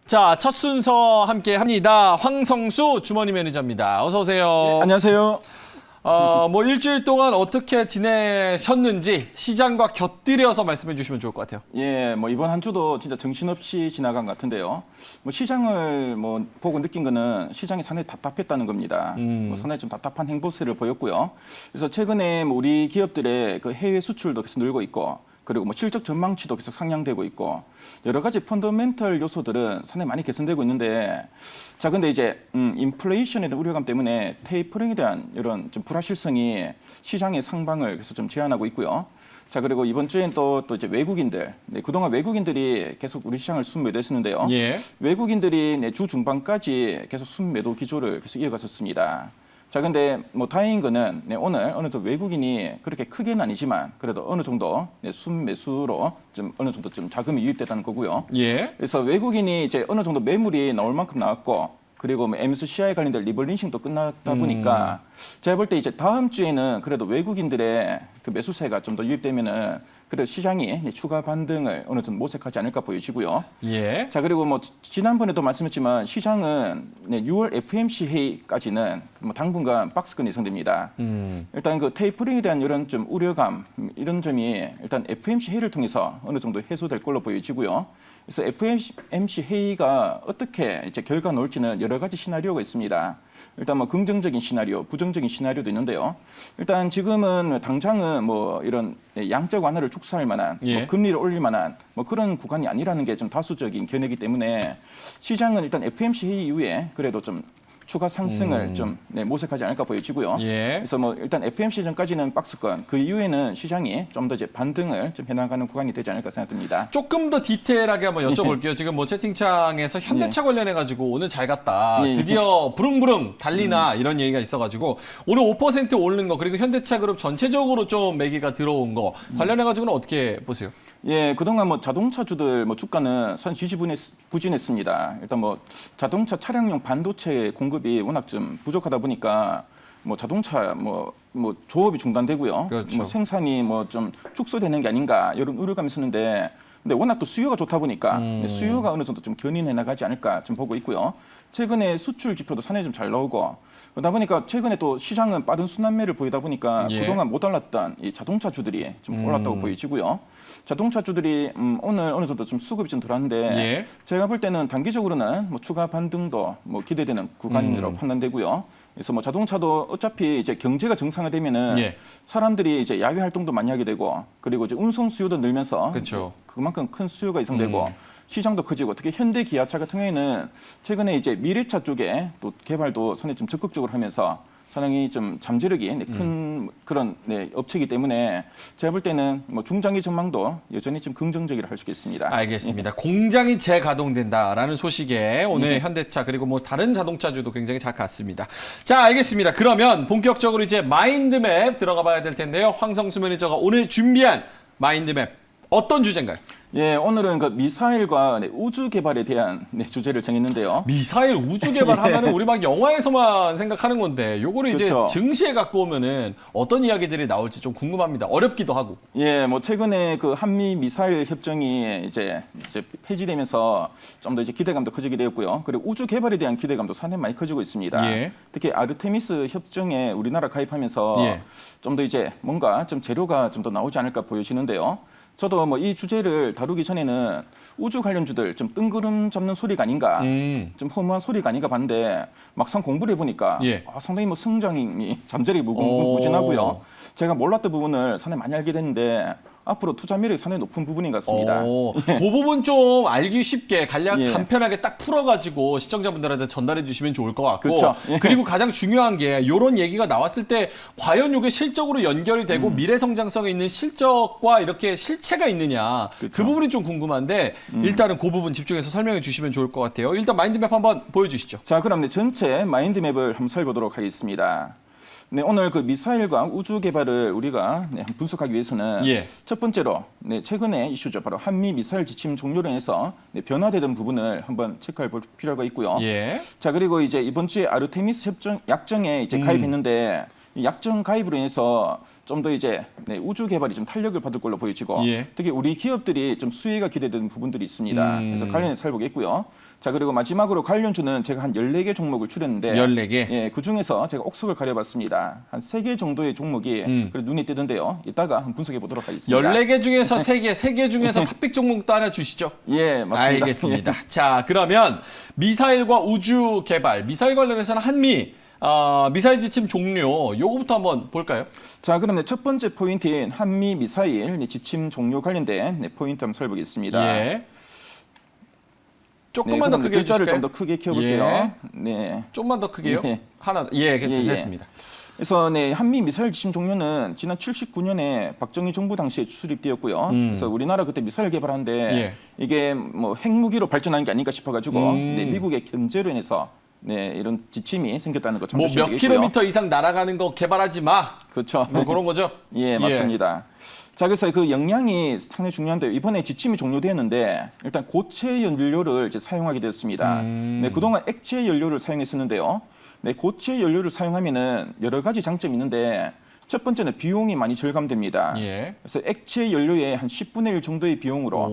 자, 첫 순서 함께 합니다. 황성수 주머니 매니저입니다. 어서 오세요. 네, 안녕하세요. 뭐 일주일 동안 어떻게 지내셨는지 시장과 곁들여서 말씀해 주시면 좋을 것 같아요. 예, 뭐 이번 한 주도 진짜 정신없이 지나간 것 같은데요. 뭐 시장을 뭐 보고 느낀 거는 시장이 상당히 답답했다는 겁니다. 뭐 상당히 좀 답답한 행보세를 보였고요. 그래서 최근에 뭐 우리 기업들의 그 해외 수출도 계속 늘고 있고, 그리고 뭐 실적 전망치도 계속 상향되고 있고, 여러 가지 펀더멘털 요소들은 상당히 많이 개선되고 있는데, 자, 근데 이제 인플레이션에 대한 우려감 때문에 테이퍼링에 대한 이런 좀 불확실성이 시장의 상방을 계속 좀 제한하고 있고요. 자, 그리고 이번 주엔 또 이제 외국인들, 그동안 외국인들이 계속 우리 시장을 순매도했었는데요. 예. 외국인들이 주 중반까지 계속 순매도 기조를 계속 이어갔었습니다. 자, 근데 뭐 다행인 거는 오늘 어느 정도 외국인이 그렇게 크게는 아니지만 그래도 어느 정도 순매수로 좀 어느 정도 좀 자금이 유입됐다는 거고요. 예. 그래서 외국인이 이제 어느 정도 매물이 나올 만큼 나왔고, 그리고 뭐 MSCI 관련된 리벌린싱도 끝났다 보니까 제가 볼 때 이제 다음 주에는 그래도 외국인들의 그 매수세가 좀 더 유입되면은 그래도 시장이 추가 반등을 어느 정도 모색하지 않을까 보여지고요. 예. 자, 그리고 뭐 지난번에도 말씀했지만 시장은 6월 FOMC 회의까지는 뭐 당분간 박스권 예상됩니다. 일단 그 테이퍼링에 대한 이런 좀 우려감, 이런 점이 일단 FOMC 회의를 통해서 어느 정도 해소될 걸로 보여지고요. 그래서 FOMC 회의가 어떻게 이제 결과 나올지는 여러 가지 시나리오가 있습니다. 일단 뭐 긍정적인 시나리오, 부정적인 시나리오도 있는데요. 일단 지금은 당장은 뭐 이런 양적 완화를 축소할 만한, 예. 뭐 금리를 올릴 만한 뭐 그런 구간이 아니라는 게 좀 다수적인 견해이기 때문에 시장은 일단 FOMC 회의 이후에 그래도 좀 추가 상승을 좀 모색하지 않을까 보여지고요. 예. 그래서 뭐 일단 FOMC 전까지는 박스권, 그 이후에는 시장이 좀 더 이제 반등을 좀 해나가는 구간이 되지 않을까 생각됩니다. 조금 더 디테일하게 한번 여쭤볼게요. 지금 뭐 채팅창에서 현대차 관련해가지고 오늘 잘 갔다. 예. 드디어 부릉부릉 달리나 이런 얘기가 있어가지고 오늘 5% 오르는 거 그리고 현대차 그룹 전체적으로 좀 매기가 들어온 거 관련해가지고는 어떻게 보세요? 예, 그동안 뭐 자동차주들 뭐 주가는 선 지지부진했습니다. 일단 뭐 자동차 차량용 반도체 공급이 워낙 좀 부족하다 보니까 뭐 자동차 뭐 조업이 중단되고요. 그렇죠. 뭐 생산이 뭐 좀 축소되는 게 아닌가 이런 우려감이 있었는데, 근데 워낙 또 수요가 좋다 보니까 수요가 어느 정도 좀 견인해 나가지 않을까 좀 보고 있고요. 최근에 수출 지표도 상당히 좀 잘 나오고, 그러다 보니까 최근에 또 시장은 빠른 순환매를 보이다 보니까 예. 그동안 못 올랐던 이 자동차주들이 좀 올랐다고 보여지고요. 자동차주들이 오늘 어느 정도 좀 수급이 좀 들어왔는데, 예. 제가 볼 때는 단기적으로는 뭐 추가 반등도 뭐 기대되는 구간이라고 판단되고요. 그래서 뭐 자동차도 어차피 이제 경제가 정상화되면은 예. 사람들이 이제 야외 활동도 많이 하게 되고, 그리고 이제 운송 수요도 늘면서 그렇죠. 그만큼 큰 수요가 예상되고 시장도 커지고, 특히 현대 기아차 같은 경우에는 최근에 이제 미래차 쪽에 또 개발도 상당히 좀 적극적으로 하면서 상당히 좀 잠재력이 큰 그런 업체이기 때문에 제가 볼 때는 뭐 중장기 전망도 여전히 좀 긍정적이라 할 수 있겠습니다. 알겠습니다. 공장이 재가동된다라는 소식에 오늘 현대차 그리고 뭐 다른 자동차주도 굉장히 잘 갔습니다. 자, 알겠습니다. 그러면 본격적으로 이제 마인드맵 들어가 봐야 될 텐데요. 황성수 매니저가 오늘 준비한 마인드맵 어떤 주제인가요? 예, 오늘은 그 미사일과 우주 개발에 대한 주제를 정했는데요. 미사일 우주 개발하면은 우리 막 영화에서만 생각하는 건데 요거를 이제 그렇죠. 증시에 갖고 오면은 어떤 이야기들이 나올지 좀 궁금합니다. 어렵기도 하고. 예, 뭐 최근에 그 한미 미사일 협정이 이제 폐지되면서 좀 더 이제 기대감도 커지게 되었고요. 그리고 우주 개발에 대한 기대감도 상당히 많이 커지고 있습니다. 예. 특히 아르테미스 협정에 우리나라 가입하면서 예. 좀 더 이제 뭔가 좀 재료가 좀 더 나오지 않을까 보여지는데요. 저도 뭐 이 주제를 다루기 전에는 우주 관련주들 좀 뜬구름 잡는 소리가 아닌가, 좀 허무한 소리가 아닌가 봤는데 막상 공부를 해보니까 예. 상당히 뭐 성장이 잠재력이 오. 무궁무진하고요. 제가 몰랐던 부분을 상당히 많이 알게 됐는데 앞으로 투자 매력이 상당히 높은 부분인 것 같습니다. 그 부분 좀 알기 쉽게 예. 간편하게 딱 풀어가지고 시청자분들한테 전달해 주시면 좋을 것 같고 그렇죠. 예. 그리고 가장 중요한 게 이런 얘기가 나왔을 때 과연 이게 실적으로 연결이 되고 미래 성장성에 있는 실적과 이렇게 실체가 있느냐 그 그렇죠. 부분이 좀 궁금한데 일단은 그 부분 집중해서 설명해 주시면 좋을 것 같아요. 일단 마인드맵 한번 보여주시죠. 자, 그럼 전체 마인드맵을 한번 살펴보도록 하겠습니다. 네, 오늘 그 미사일과 우주 개발을 우리가 분석하기 위해서는 예. 첫 번째로 최근에 이슈죠. 바로 한미 미사일 지침 종료로 인해서 변화되던 부분을 한번 체크할 필요가 있고요. 예. 자, 그리고 이제 이번 주에 아르테미스 약정에 이제 가입했는데 이 약정 가입으로 인해서 좀 더 이제 우주 개발이 좀 탄력을 받을 걸로 보여지고 예. 특히 우리 기업들이 좀 수혜가 기대되는 부분들이 있습니다. 그래서 관련해서 살펴보겠고요. 자, 그리고 마지막으로 관련주는 제가 한 14개 종목을 추렸는데 14개? 예, 그중에서 제가 옥석을 가려봤습니다. 한 3개 정도의 종목이 그래도 눈에 띄던데요. 이따가 한번 분석해 보도록 하겠습니다. 14개 중에서 3개, 3개 중에서 탑픽 종목도 하나 주시죠. 예, 맞습니다. 알겠습니다. 자, 그러면 미사일과 우주 개발, 미사일 관련해서는 한미 미사일 지침 종료, 요거부터 한번 볼까요? 자, 그럼 첫 번째 포인트인 한미 미사일 지침 종료 관련된 포인트 한번 살펴보겠습니다. 예. 조금만 더 그럼 크게 글자를 해주실까요? 좀 더 크게 키워볼게요. 예. 네. 좀만 더 크게요? 예. 하나, 됐습니다. 그래서 한미 미사일 지침 종료는 지난 79년에 박정희 정부 당시에 수립되었고요. 그래서 우리나라 그때 미사일 개발하는데 예. 이게 뭐 핵무기로 발전한 게 아닌가 싶어가지고 미국의 견제로 인해서 이런 지침이 생겼다는 거 참 뭐 조심해야 몇 되겠고요. 킬로미터 이상 날아가는 거 개발하지 마. 그렇죠. 뭐 그런 거죠? 예, 맞습니다. 자, 그래서 그 역량이 상당히 중요한데 이번에 지침이 종료되었는데 일단 고체 연료를 이제 사용하게 되었습니다. 네, 그동안 액체 연료를 사용했었는데요. 네, 고체 연료를 사용하면은 여러 가지 장점이 있는데 첫 번째는 비용이 많이 절감됩니다. 예. 그래서 액체 연료의 한 10분의 1 정도의 비용으로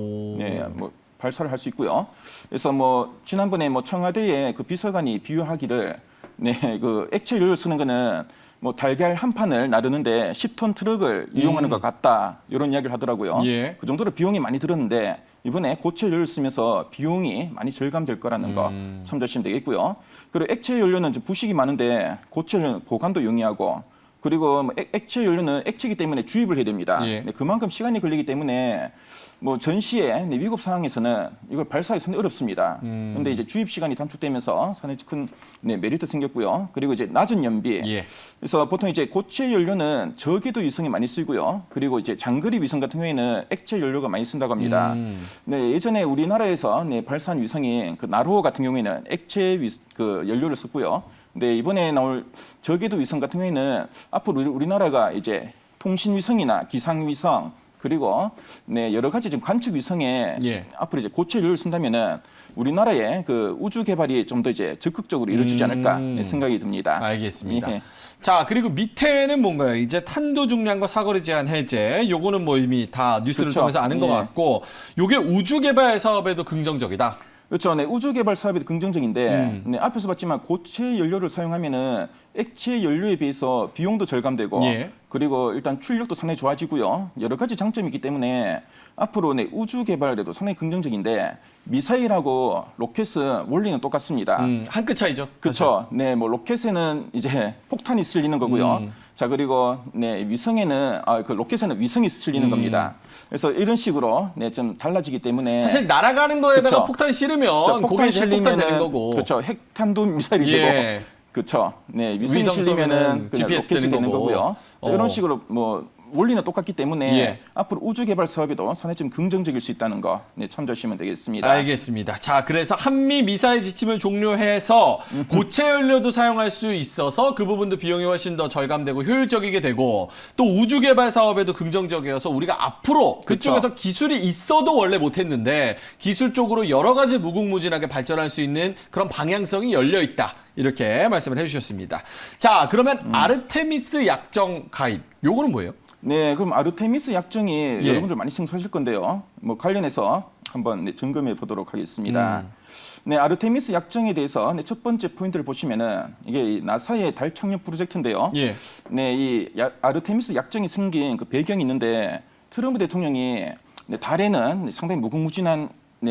뭐 발사를 할 수 있고요. 그래서 뭐 지난번에 뭐 청와대에 그 비서관이 비유하기를 그 액체 연료를 쓰는 거는 뭐 달걀 한 판을 나르는데 10톤 트럭을 이용하는 것 같다. 이런 이야기를 하더라고요. 예. 그 정도로 비용이 많이 들었는데 이번에 고체 연료를 쓰면서 비용이 많이 절감될 거라는 거 참조하시면 되겠고요. 그리고 액체 연료는 좀 부식이 많은데 고체 연료는 보관도 용이하고 그리고 뭐 액체 연료는 액체이기 때문에 주입을 해야 됩니다. 예. 그만큼 시간이 걸리기 때문에 뭐 전시에 위급 상황에서는 이걸 발사하기 상당히 어렵습니다. 그런데 이제 주입 시간이 단축되면서 상당히 큰 메리트 생겼고요. 그리고 이제 낮은 연비. 예. 그래서 보통 이제 고체 연료는 저궤도 위성에 많이 쓰이고요. 그리고 이제 장거리 위성 같은 경우에는 액체 연료가 많이 쓴다고 합니다. 네, 예전에 우리나라에서 발사한 위성이 그 나로호 같은 경우에는 액체 그 연료를 썼고요. 근데 이번에 나올 저궤도 위성 같은 경우에는 앞으로 우리나라가 이제 통신 위성이나 기상 위성 그리고 여러 가지 지금 관측 위성에 앞으로 이제 고체 연료를 쓴다면은 우리나라의 그 우주 개발이 좀 더 이제 적극적으로 이루어지지 않을까 생각이 듭니다. 알겠습니다. 예. 자, 그리고 밑에는 뭔가요? 이제 탄도 중량과 사거리 제한 해제. 요거는 뭐 이미 다 뉴스를 그렇죠. 통해서 아는 것 예. 같고, 요게 우주 개발 사업에도 긍정적이다. 그렇죠. 우주 개발 사업이 긍정적인데 앞에서 봤지만 고체 연료를 사용하면은 액체 연료에 비해서 비용도 절감되고 예. 그리고 일단 출력도 상당히 좋아지고요. 여러 가지 장점이 있기 때문에 앞으로 우주 개발에도 상당히 긍정적인데 미사일하고 로켓은 원리는 똑같습니다. 한 끗 차이죠. 그렇죠. 네, 뭐 로켓에는 이제 폭탄이 쓸리는 거고요. 자, 그리고 위성에는 그 로켓에는 위성이 쓸리는 겁니다. 그래서 이런 식으로 좀 달라지기 때문에 사실 날아가는 거에다가 그쵸. 폭탄 실으면 폭탄 그게 이제 핵폭탄 되는 실리면은 거고. 그렇죠. 핵탄도 미사일이 예. 되고 그렇죠. 네, 위성이 위성 실리면은 쏘면은 그냥 GPS 로켓이 되는 되는 거고. 거고요. 자, 이런 식으로 뭐 원리는 똑같기 때문에 예. 앞으로 우주 개발 사업에도 상당히 좀 긍정적일 수 있다는 거 참조하시면 되겠습니다. 알겠습니다. 자, 그래서 한미 미사일 지침을 종료해서 고체 연료도 사용할 수 있어서 그 부분도 비용이 훨씬 더 절감되고 효율적이게 되고 또 우주 개발 사업에도 긍정적이어서 우리가 앞으로 그쪽에서 기술이 있어도 원래 못했는데 기술 쪽으로 여러 가지 무궁무진하게 발전할 수 있는 그런 방향성이 열려 있다. 이렇게 말씀을 해주셨습니다. 자, 그러면 아르테미스 약정 가입. 요거는 뭐예요? 네, 그럼 아르테미스 약정이 여러분들 많이 생소하실 건데요. 뭐 관련해서 한번 점검해 보도록 하겠습니다. 네, 아르테미스 약정에 대해서 첫 번째 포인트를 보시면은 이게 이 나사의 달 착륙 프로젝트인데요. 예. 네, 이 아르테미스 약정이 생긴 그 배경이 있는데 트럼프 대통령이 달에는 상당히 무궁무진한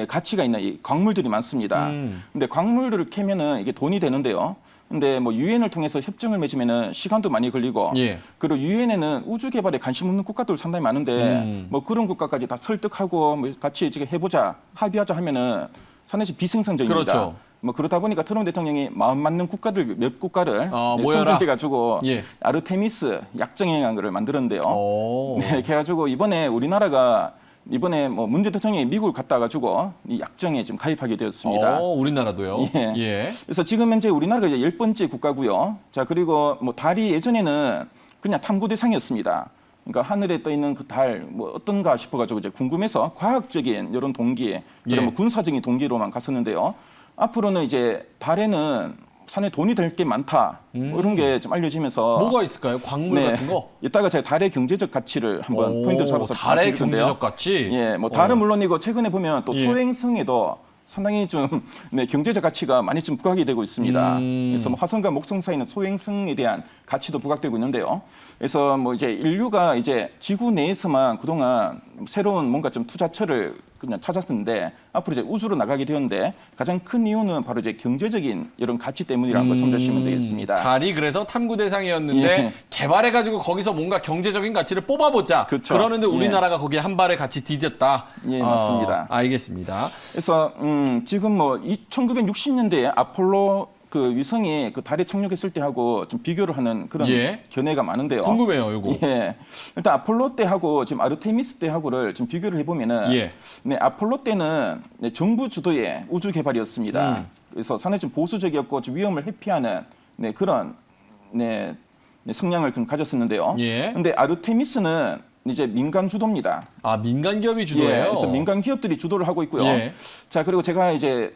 가치가 있는 이 광물들이 많습니다. 근데 광물들을 캐면은 이게 돈이 되는데요. 근데 뭐 유엔을 통해서 협정을 맺으면은 시간도 많이 걸리고 예. 그리고 유엔에는 우주 개발에 관심 없는 국가들 상당히 많은데 뭐 그런 국가까지 다 설득하고 뭐 같이 지금 해보자 합의하자 하면은 상당히 비생산적입니다. 그렇죠. 뭐 그러다 보니까 트럼프 대통령이 마음 맞는 국가들 몇 국가를 모여라. 선정해가지고 예. 아르테미스 약정이라는 걸 만들었는데요. 오. 네, 그래가지고 이번에 우리나라가 뭐 문재인 대통령이 미국을 갔다 가지고 이 약정에 지금 가입하게 되었습니다. 우리나라도요. 예. 예. 그래서 지금 현재 우리나라가 이제 10번째 국가고요. 자, 그리고 뭐 달이 예전에는 그냥 탐구 대상이었습니다. 그러니까 하늘에 떠 있는 그 달 뭐 어떤가 싶어가지고 이제 궁금해서 과학적인 이런 동기, 그리고 뭐 군사적인 동기로만 갔었는데요. 앞으로는 이제 달에는 산에 돈이 될 게 많다. 뭐 이런 게 좀 알려지면서 뭐가 있을까요? 광물 같은 거? 이따가 제가 달의 경제적 가치를 한번 포인트 잡아서 달의 말씀드릴 건데요. 경제적 가치? 예, 뭐 달은 물론이고 최근에 보면 또 예. 소행성에도 상당히 좀 경제적 가치가 많이 좀 부각이 되고 있습니다. 그래서 뭐 화성과 목성 사이는 소행성에 대한 가치도 부각되고 있는데요. 그래서 뭐 이제 인류가 이제 지구 내에서만 그동안 새로운 뭔가 좀 투자처를 그냥 찾았는데 앞으로 이제 우주로 나가게 되었는데 가장 큰 이유는 바로 이제 경제적인 이런 가치 때문이라는 걸 참조하시면 되겠습니다. 달이 그래서 탐구 대상이었는데 예. 개발해가지고 거기서 뭔가 경제적인 가치를 뽑아보자. 그쵸. 그러는데 예. 우리나라가 거기에 한 발의 같이 디뎠다. 예, 맞습니다. 알겠습니다. 그래서 지금 뭐 1960년대에 아폴로 그 위성이 그 달에 착륙했을 때하고 좀 비교를 하는 그런 예. 견해가 많은데요. 궁금해요, 이거. 예. 일단 아폴로 때하고 지금 아르테미스 때하고를 좀 비교를 해보면은 예. 네, 아폴로 때는 네, 정부 주도의 우주 개발이었습니다. 그래서 상당히 좀 보수적이었고 좀 위험을 회피하는 네, 그런 성향을 좀 가졌었는데요. 예. 근데 아르테미스는 이제 민간 주도입니다. 아, 민간 기업이 주도예요? 예, 그래서 민간 기업들이 주도를 하고 있고요. 예. 자, 그리고 제가 이제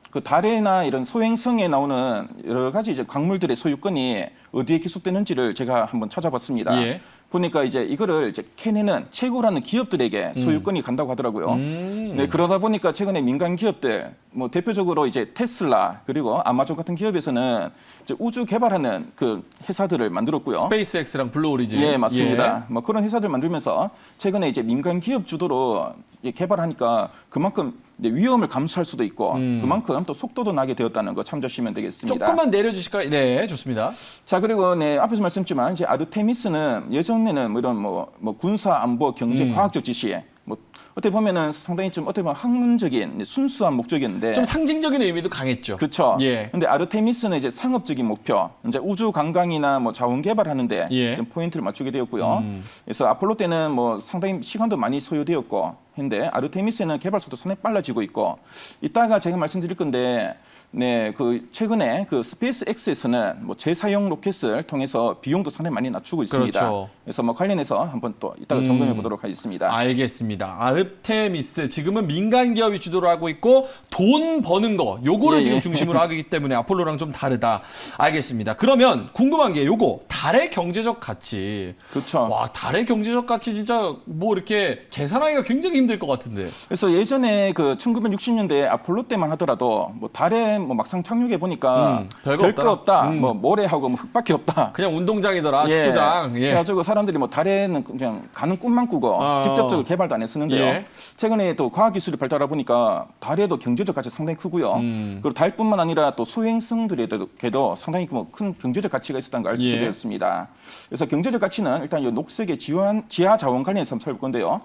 그 달에나 이런 소행성에 나오는 여러 가지 이제 광물들의 소유권이 어디에 기속되는지를 제가 한번 찾아봤습니다. 예. 보니까 이제 이거를 이제 캐내는 채굴하는 기업들에게 소유권이 간다고 하더라고요. 네, 그러다 보니까 최근에 민간 기업들, 뭐 대표적으로 이제 테슬라 그리고 아마존 같은 기업에서는 이제 우주 개발하는 그 회사들을 만들었고요. 스페이스X랑 블루오리진. 예, 맞습니다. 뭐 그런 회사들 만들면서 최근에 이제 민간 기업 주도로 개발하니까 그만큼 위험을 감수할 수도 있고 그만큼 또 속도도 나게 되었다는 거 참조하시면 되겠습니다. 조금만 내려주실까요? 네, 좋습니다. 자, 그리고 네, 앞에서 말씀드렸지만 이제 아르테미스는 예전에는 뭐 이런 뭐 군사, 안보, 경제, 과학적 지시에 뭐 어떻게 보면은 상당히 좀 어떻게 보면 학문적인 순수한 목적이었는데 좀 상징적인 의미도 강했죠. 그렇죠. 예. 근데 아르테미스는 이제 상업적인 목표, 이제 우주 관광이나 뭐 자원 개발하는데 예. 좀 포인트를 맞추게 되었고요. 그래서 아폴로 때는 뭐 상당히 시간도 많이 소요되었고, 근데 아르테미스는 개발 속도 상당히 빨라지고 있고, 이따가 제가 말씀드릴 건데, 네, 그 최근에 그 스페이스 X에서는 뭐 재사용 로켓을 통해서 비용도 상당히 많이 낮추고 있습니다. 그렇죠. 그래서 뭐 관련해서 한번 또 이따가 점검해 보도록 하겠습니다. 알겠습니다. 아르테미스 지금은 민간 기업이 주도를 하고 있고 돈 버는 거 요거를 예, 지금 예. 중심으로 하기 때문에 아폴로랑 좀 다르다. 알겠습니다. 그러면 궁금한 게 요거 달의 경제적 가치. 그렇죠. 와, 달의 경제적 가치 진짜 뭐 이렇게 계산하기가 굉장히 힘들 것 같은데. 그래서 예전에 그 1960년대 아폴로 때만 하더라도 뭐 달에 뭐 막상 착륙해 보니까 별거 별거 없다. 없다. 뭐 모래하고 뭐 흙밖에 없다. 그냥 운동장이더라, 축구장. 예. 그래가지고 사람들이 뭐 달에는 그냥 가는 꿈만 꾸고 직접적으로 개발도 안 했었는데요. 예. 최근에 또 과학기술이 발달하다 보니까 달에도 경제적 가치 상당히 크고요. 그리고 달뿐만 아니라 또 소행성들에도 상당히 뭐 큰 경제적 가치가 있었다는 걸 알 수 있게 예. 되었습니다. 그래서 경제적 가치는 일단 이 녹색의 지하 자원 관련해서 한번 살펴볼 건데요.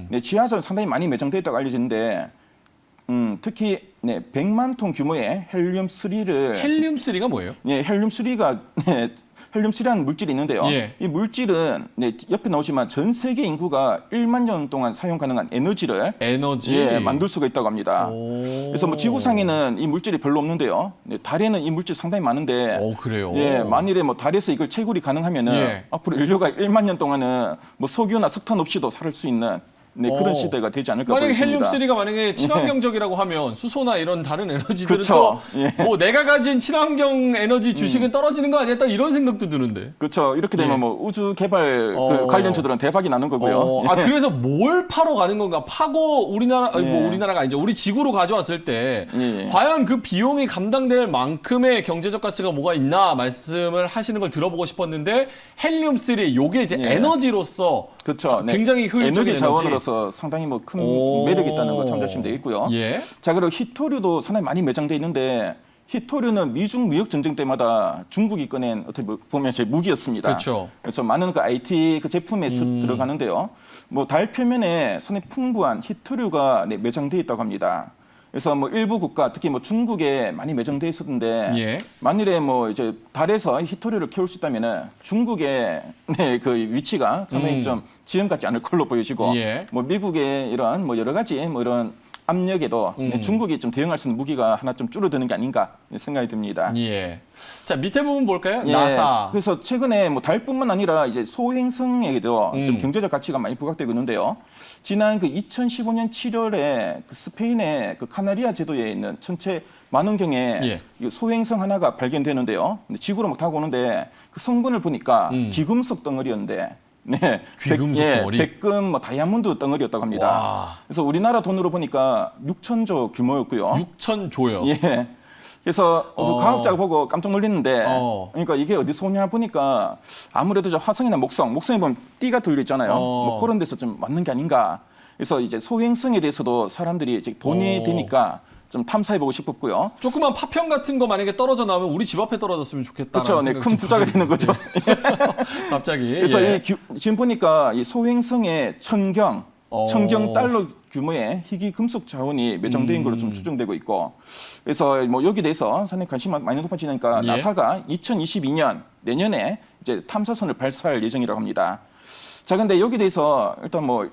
네, 지하 자원 상당히 많이 매장되어 있다고 알려지는데 특히 100만 톤 규모의 헬륨3를 헬륨3가 뭐예요? 네, 헬륨3가 헬륨3라는 물질이 있는데요. 예. 이 물질은 옆에 나오지만 전 세계 인구가 1만 년 동안 사용 가능한 에너지를 에너지. 만들 수가 있다고 합니다. 그래서 뭐 지구상에는 이 물질이 별로 없는데요. 네, 달에는 이 물질 상당히 많은데 그래요. 만일에 뭐 달에서 이걸 채굴이 가능하면은 예. 앞으로 인류가 1만 년 동안은 뭐 석유나 석탄 없이도 살 수 있는 그런 시대가 되지 않을까 만약에 보입니다. 헬륨3가 만약에 친환경적이라고 하면 수소나 이런 다른 에너지들은 그쵸. 또 뭐 내가 가진 친환경 에너지 주식은 떨어지는 거 아니야? 딱 이런 생각도 드는데. 그렇죠. 이렇게 되면 예. 뭐 우주 개발 그 관련주들은 대박이 나는 거고요. 그래서 뭘 파러 가는 건가? 파고 우리나라 아니, 뭐 예. 우리나라가 아니죠. 우리 지구로 가져왔을 때 예. 과연 그 비용이 감당될 만큼의 경제적 가치가 뭐가 있나 말씀을 하시는 걸 들어보고 싶었는데 헬륨3 요게 이제 예. 에너지로서 그렇죠. 굉장히 효율적인 에너지 자원으로서 상당히 뭐 큰 매력이 있다는 걸 참조하시면 되겠고요. 예. 자, 그리고 히토류도 상당히 많이 매장돼 있는데 히토류는 미중 무역 전쟁 때마다 중국이 꺼낸 어떻게 보면 제 무기였습니다. 그렇죠. 그래서 많은 그 IT 그 제품에 들어가는데요. 뭐 달 표면에 상당히 풍부한 히토류가 매장돼 있다고 합니다. 그래서 뭐 일부 국가 특히 뭐 중국에 많이 매장돼 있었는데 예. 만일에 뭐 이제 달에서 히토류를 캐올 수 있다면은 중국의 그 위치가 상당히 좀 지금 같지 않을 걸로 보여지고 예. 뭐 미국의 이런 뭐 여러 가지 뭐 이런 압력에도 중국이 좀 대응할 수 있는 무기가 하나 좀 줄어드는 게 아닌가 생각이 듭니다. 예. 자, 밑에 부분 볼까요? 예, 나사. 그래서 최근에 뭐 달뿐만 아니라 이제 소행성에게도 좀 경제적 가치가 많이 부각되고 있는데요. 지난 그 2015년 7월에 그 스페인의 그 카나리아 제도에 있는 천체 만원경에 예. 이 소행성 하나가 발견되는데요. 근데 지구로 막 타고 오는데 그 성분을 보니까 귀금속 덩어리였는데, 네, 귀금속 덩어리? 백금, 뭐 다이아몬드 덩어리였다고 합니다. 와. 그래서 우리나라 돈으로 보니까 6천조 규모였고요. 6,000조요. 예. 그래서 그 과학자가 보고 깜짝 놀랐는데, 어. 그러니까 이게 어디서 오냐 보니까 아무래도 저 화성이나 목성에 보면 띠가 들려 있잖아요. 뭐 그런 데서 좀 맞는 게 아닌가. 그래서 이제 소행성에 대해서도 사람들이 이제 돈이 되니까 좀 탐사해보고 싶었고요. 조그만 파편 같은 거 만약에 떨어져 나오면 우리 집 앞에 떨어졌으면 좋겠다. 그렇죠. 네, 큰 부자가 되는 거죠. 갑자기. 그래서 예. 지금 보니까 이 소행성의 천경 달러 규모의 희귀 금속 자원이 매장된 걸로 좀 추정되고 있고, 그래서 뭐 여기 대해서 상당히 관심이 많이 높아지니까 예. 나사가 2022년 내년에 이제 탐사선을 발사할 예정이라고 합니다. 자, 근데 여기 대해서 일단 뭐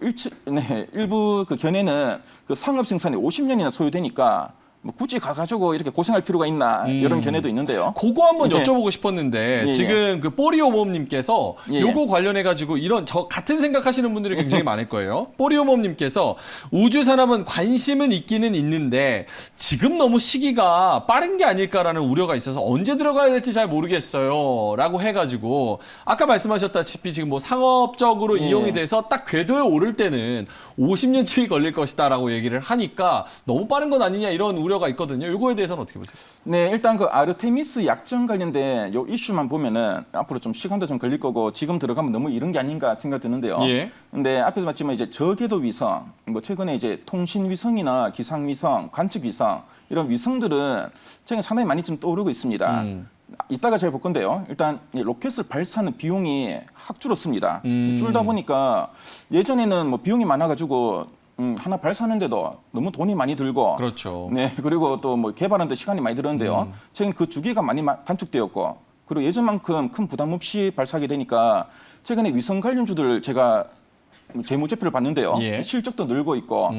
일부 그 견해는 그 상업 생산이 50년이나 소요되니까 뭐 굳이 가가지고 이렇게 고생할 필요가 있나 이런 견해도 있는데요. 그거 한번 예. 여쭤보고 싶었는데 예, 예. 지금 그 뽀리오몸님께서 예, 예. 요거 관련해 가지고 이런 저 같은 생각하시는 분들이 굉장히 많을 거예요. 뽀리오몸님께서 우주 산업은 관심은 있기는 있는데 지금 너무 시기가 빠른 게 아닐까라는 우려가 있어서 언제 들어가야 될지 잘 모르겠어요.라고 해가지고 아까 말씀하셨다시피 지금 뭐 상업적으로 예. 이용이 돼서 딱 궤도에 오를 때는 50년쯤이 걸릴 것이다라고 얘기를 하니까 너무 빠른 건 아니냐 이런 우려가 있거든요. 이거에 대해서는 어떻게 보세요? 네, 일단 그 아르테미스 약정 관련된 요 이슈만 보면은 앞으로 좀 시간도 좀 걸릴 거고 지금 들어가면 너무 이른 게 아닌가 생각 드는데요. 예. 근데 앞에서 봤지만 이제 저궤도 위성, 뭐 최근에 이제 통신 위성이나 기상 위성, 관측 위성 이런 위성들은 최근에 상당히 많이 좀 떠오르고 있습니다. 이따가 잘 볼 건데요. 일단 이 로켓을 발사하는 비용이 확 줄었습니다. 줄다 보니까 예전에는 뭐 비용이 많아가지고 하나 발사하는데도 너무 돈이 많이 들고, 그렇죠. 네, 그리고 또 뭐 개발하는데 시간이 많이 들었는데요. 최근 그 주기가 많이 단축되었고, 그리고 예전만큼 큰 부담 없이 발사하게 되니까 최근에 위성 관련주들 제가 재무제표를 봤는데요. 예. 실적도 늘고 있고,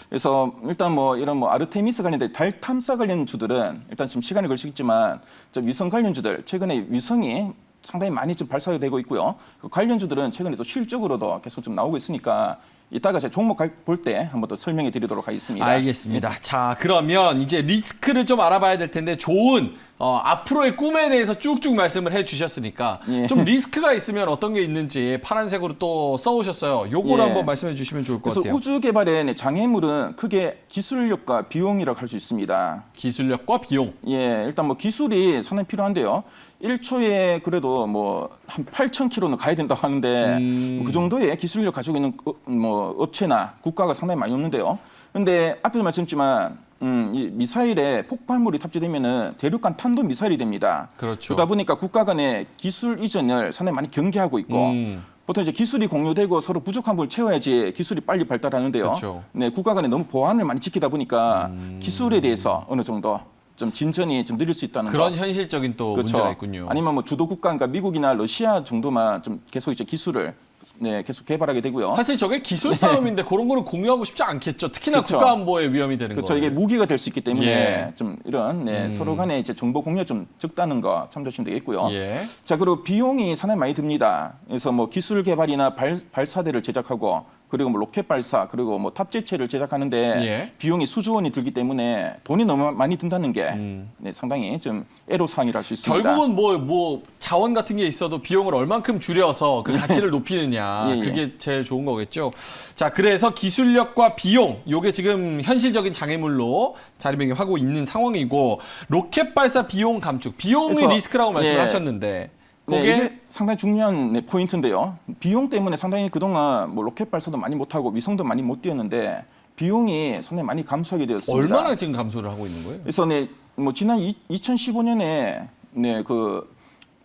그래서 일단 뭐 이런 뭐 아르테미스 관련된 달 탐사 관련주들은 일단 지금 시간이 걸리겠지만 저 위성 관련주들 최근에 위성이 상당히 많이 좀 발사되고 있고요. 그 관련주들은 최근에 또 실적으로도 계속 좀 나오고 있으니까 이따가 제가 종목 볼 때 한번 더 설명해 드리도록 하겠습니다. 알겠습니다. 자, 그러면 이제 리스크를 좀 알아봐야 될 텐데 좋은 앞으로의 꿈에 대해서 쭉쭉 말씀을 해주셨으니까 예. 좀 리스크가 있으면 어떤 게 있는지 파란색으로 또 써오셨어요. 요거를 예. 한번 말씀해 주시면 좋을 것 그래서 같아요. 우주 개발의 장애물은 크게 기술력과 비용이라고 할 수 있습니다. 기술력과 비용. 예, 일단 뭐 기술이 상당히 필요한데요. 1초에 그래도 뭐 한 8,000km는 가야 된다고 하는데 그 정도의 기술력 가지고 있는 뭐 업체나 국가가 상당히 많이 없는데요. 그런데 앞에서 말씀드렸지만 이 미사일에 폭발물이 탑재되면은 대륙간 탄도 미사일이 됩니다. 그렇죠. 그러다 보니까 국가 간의 기술 이전을 상당히 많이 경계하고 있고 보통 이제 기술이 공유되고 서로 부족한 부분을 채워야지 기술이 빨리 발달하는데요. 그렇죠. 네, 국가 간에 너무 보안을 많이 지키다 보니까 기술에 대해서 어느 정도 좀 진전이 좀 느릴 수 있다는 그런 거. 현실적인 또 그렇죠. 문제가 있군요. 아니면 뭐 주도 국가, 그러니까 미국이나 러시아 정도만 좀 계속 이제 기술을 계속 개발하게 되고요. 사실 저게 기술 싸움인데 그런 거는 공유하고 싶지 않겠죠. 특히나 그렇죠. 국가 안보에 위험이 되는 그렇죠. 거예요. 이게 무기가 될 수 있기 때문에 예. 좀 이런 서로 간에 이제 정보 공유가 좀 적다는 거 참조하시면 되겠고요. 예. 자, 그리고 비용이 상당히 많이 듭니다. 그래서 뭐 기술 개발이나 발사대를 제작하고 그리고 뭐 로켓 발사 그리고 뭐 탑재체를 제작하는데 예. 비용이 수조 원이 들기 때문에 돈이 너무 많이 든다는 게 상당히 좀 애로사항이라 할 수 있습니다. 결국은 뭐 자원 같은 게 있어도 비용을 얼만큼 줄여서 그 가치를 높이느냐 예, 예. 그게 제일 좋은 거겠죠. 자, 그래서 기술력과 비용 요게 지금 현실적인 장애물로 자리매김하고 있는 상황이고 로켓 발사 비용 감축 비용이 그래서, 리스크라고 말씀을 예. 하셨는데 네, 그게 이게 상당히 중요한 포인트인데요. 비용 때문에 상당히 그동안 뭐 로켓 발사도 많이 못하고 위성도 많이 못 띄었는데 비용이 상당히 많이 감소하게 되었습니다. 얼마나 지금 감소를 하고 있는 거예요? 그래서 뭐 지난 2015년에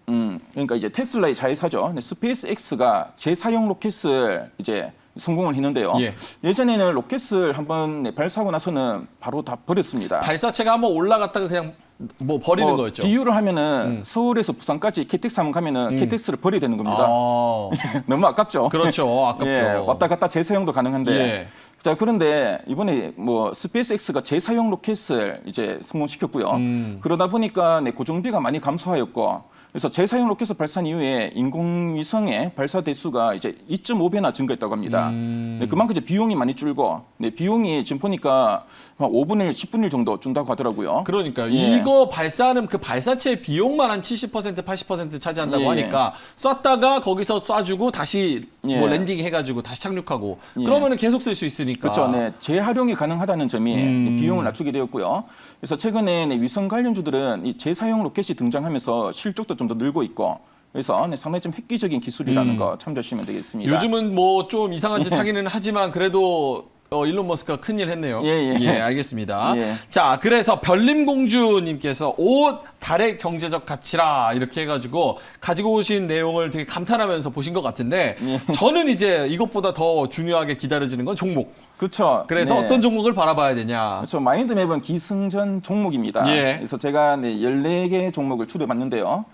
그러니까 이제 테슬라의 자회사죠. 스페이스 X가 재사용 로켓을 이제 성공을 했는데요. 예. 예전에는 로켓을 한번 발사하고 나서는 바로 다 버렸습니다. 발사체가 한번 올라갔다가 그냥 뭐 버리는 거였죠. 비유를 하면은 서울에서 부산까지 KTX 한번 가면은 KTX를 버려야 되는 겁니다. 아, 너무 아깝죠. 그렇죠. 아깝죠. 예, 왔다 갔다 재사용도 가능한데 예. 자, 그런데 이번에 뭐 스페이스X가 재사용 로켓을 이제 성공시켰고요. 그러다 보니까 네, 고정비가 많이 감소하였고, 그래서 재사용 로켓을 발사한 이후에 인공위성의 발사 대수가 이제 2.5배나 증가했다고 합니다. 네, 그만큼 이제 비용이 많이 줄고, 네, 비용이 지금 보니까 한 5분의 1, 10분의 1 정도 준다고 하더라고요. 그러니까요. 예. 이거 발사하는 그 발사체 비용만 한 70%, 80% 차지한다고 예. 하니까 쐈다가 거기서 쏴주고 다시 예. 뭐 랜딩 해가지고 다시 착륙하고 예. 그러면은 계속 쓸 수 있으니까. 그렇죠. 네, 재활용이 가능하다는 점이 비용을 낮추게 되었고요. 그래서 최근에 네, 위성 관련주들은 이 재사용 로켓이 등장하면서 실적도 좀 더 늘고 있고, 그래서 네, 상당히 좀 획기적인 기술이라는 거 참조하시면 되겠습니다. 요즘은 뭐 좀 이상한 짓 하기는 하지만 그래도 일론 머스크가 큰일 했네요. 예. 알겠습니다. 예. 자, 그래서 별님공주님께서 옷 달의 경제적 가치라 이렇게 해가지고 가지고 오신 내용을 되게 감탄하면서 보신 것 같은데 예. 저는 이제 이것보다 더 중요하게 기다려지는 건 종목. 그렇죠. 그래서 네. 어떤 종목을 바라봐야 되냐. 그렇죠. 마인드맵은 기승전 종목입니다. 예. 그래서 제가 네, 14개 종목을 추려봤는데요.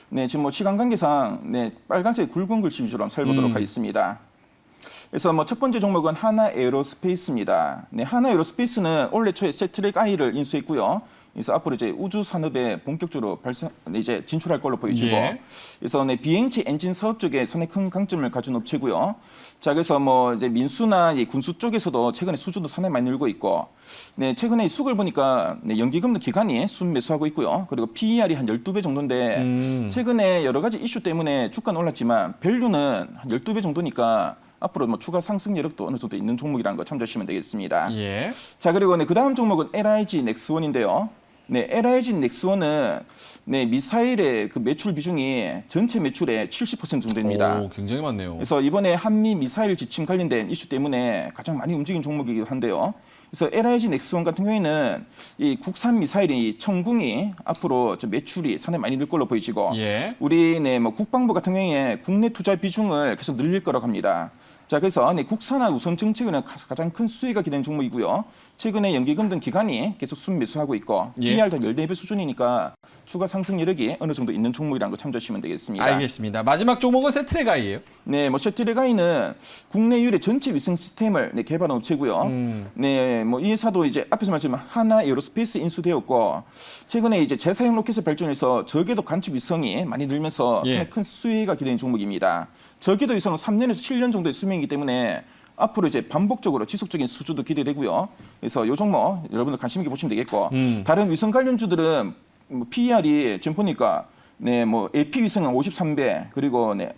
네, 지금 뭐 시간 관계상 네, 빨간색 굵은 글씨 위주로 한번 살펴보도록 하겠습니다. 그래서 뭐 첫 번째 종목은 하나 에어로스페이스입니다. 네, 하나 에어로스페이스는 올해 초에 세트랙 I를 인수했고요. 그래서 앞으로 이제 우주 산업에 본격적으로 이제 진출할 걸로 보여지고, 예. 그래서 네, 비행체 엔진 사업 쪽에 상당히 큰 강점을 가진 업체고요. 자, 그래서 뭐 이제 민수나 이 군수 쪽에서도 최근에 수주도 상당히 많이 늘고 있고, 네, 최근에 이 수급을 보니까 네, 연기금도 기간이 순매수하고 있고요. 그리고 PER이 한 12배 정도인데 최근에 여러 가지 이슈 때문에 주가는 올랐지만 밸류는 한 12배 정도니까 앞으로 뭐 추가 상승 여력도 어느 정도 있는 종목이라는 거 참조하시면 되겠습니다. 예. 자, 그리고 네, 그 다음 종목은 LIG 넥스원인데요. 네, LIG 넥스원은 네, 미사일의 그 매출 비중이 전체 매출의 70% 정도 됩니다. 오, 굉장히 많네요. 그래서 이번에 한미 미사일 지침 관련된 이슈 때문에 가장 많이 움직인 종목이기도 한데요. 그래서 LIG 넥스원 같은 경우에는 이 국산 미사일이 청궁이 앞으로 좀 매출이 상당히 많이 늘 걸로 보이지고, 예. 우리 네, 뭐 국방부 같은 경우에 국내 투자 비중을 계속 늘릴 거라고 합니다. 자, 그래서 네, 국산화 우선 정책은 가장 큰 수혜가 기대는 종목이고요. 최근에 연기금 등 기관이 계속 순매수하고 있고, 예. PER도 14배 수준이니까 추가 상승 여력이 어느 정도 있는 종목이라는 거 참조하시면 되겠습니다. 알겠습니다. 마지막 종목은 세트레가이예요. 네, 뭐 셔틀레가이는 국내 유일의 전체 위성 시스템을 네, 개발한 업체고요. 네, 뭐 이 회사도 이제 앞에서 말씀드린 하나 에어로스페이스 인수되었고, 최근에 이제 재사용 로켓을 발전해서 저궤도 관측 위성이 많이 늘면서 예. 상당히 큰 수혜가 기대는 종목입니다. 저궤도 위성은 3년에서 7년 정도의 수명이기 때문에 앞으로 이제 반복적으로 지속적인 수주도 기대되고요. 그래서 요 종목 여러분들 관심 있게 보시면 되겠고, 다른 위성 관련주들은 뭐 PER이 지금 보니까 네, 뭐 AP 위성은 53배, 그리고 네,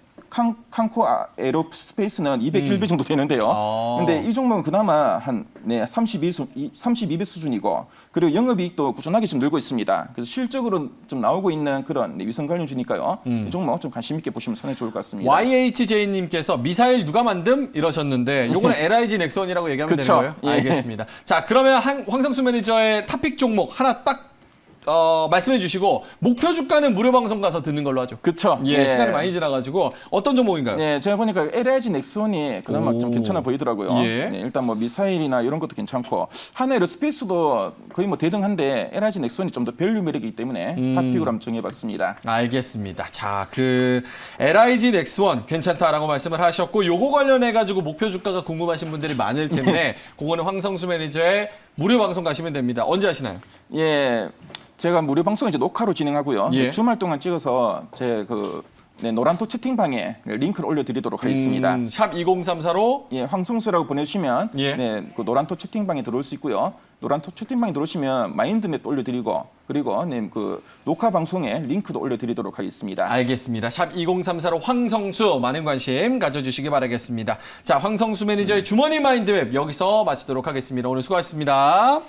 칸코 에어로스페이스는 201배 정도 되는데요. 근데 이 종목은 그나마 한 네, 32배 수준이고, 그리고 영업이익도 꾸준하게 좀 늘고 있습니다. 그래서 실적으로 좀 나오고 있는 그런 네, 위성 관련주니까요. 이 종목 좀 관심 있게 보시면 상당히 좋을 것 같습니다. YHJ님께서 미사일 누가 만듦? 이러셨는데 요거는 LIG 넥슨이라고 얘기하면 그쵸. 되는 거예요? 예. 알겠습니다. 자, 그러면 황성수 매니저의 탑픽 종목 하나 딱 말씀해 주시고 목표 주가는 무료 방송 가서 듣는 걸로 하죠. 그렇죠. 예, 시간이 많이 지나가지고 어떤 종목인가요? 네, 제가 보니까 LIG 넥슨이 그나마 좀 괜찮아 보이더라고요. 예. 네, 일단 뭐 미사일이나 이런 것도 괜찮고, 하나 에어로스페이스도 거의 뭐 대등한데 LIG 넥슨이 좀 더 밸류 매력이기 때문에 탑픽으로 한번 정해봤습니다. 알겠습니다. 자, 그 LIG 넥스원 괜찮다라고 말씀을 하셨고 요거 관련해 가지고 목표 주가가 궁금하신 분들이 많을 텐데 그거는 황성수 매니저의 무료 방송 가시면 됩니다. 언제 하시나요? 예, 제가 무료 방송 이제 녹화로 진행하고요. 예. 주말 동안 찍어서 제 그 네, 노란토 채팅방에 링크를 올려드리도록 하겠습니다. 샵 2034로 예, 황성수라고 보내주시면 예. 네, 그 노란토 채팅방에 들어올 수 있고요. 노란토 채팅방에 들어오시면 마인드맵도 올려드리고, 그리고 네, 그 녹화 방송에 링크도 올려드리도록 하겠습니다. 알겠습니다. 샵 2034로 황성수 많은 관심 가져주시기 바라겠습니다. 자, 황성수 매니저의 주머니 마인드맵 여기서 마치도록 하겠습니다. 오늘 수고하셨습니다.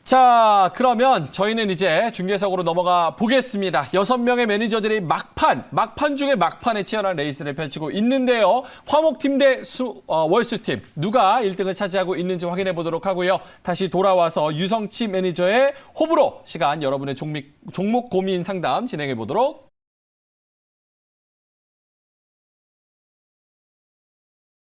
자, 그러면 저희는 이제 중계석으로 넘어가 보겠습니다. 6명의 매니저들이 막판 중에 막판에 치열한 레이스를 펼치고 있는데요. 화목팀 대 월수팀 누가 1등을 차지하고 있는지 확인해 보도록 하고요. 다시 돌아와서 유성치 매니저의 호불호 시간 여러분의 종목 고민 상담 진행해 보도록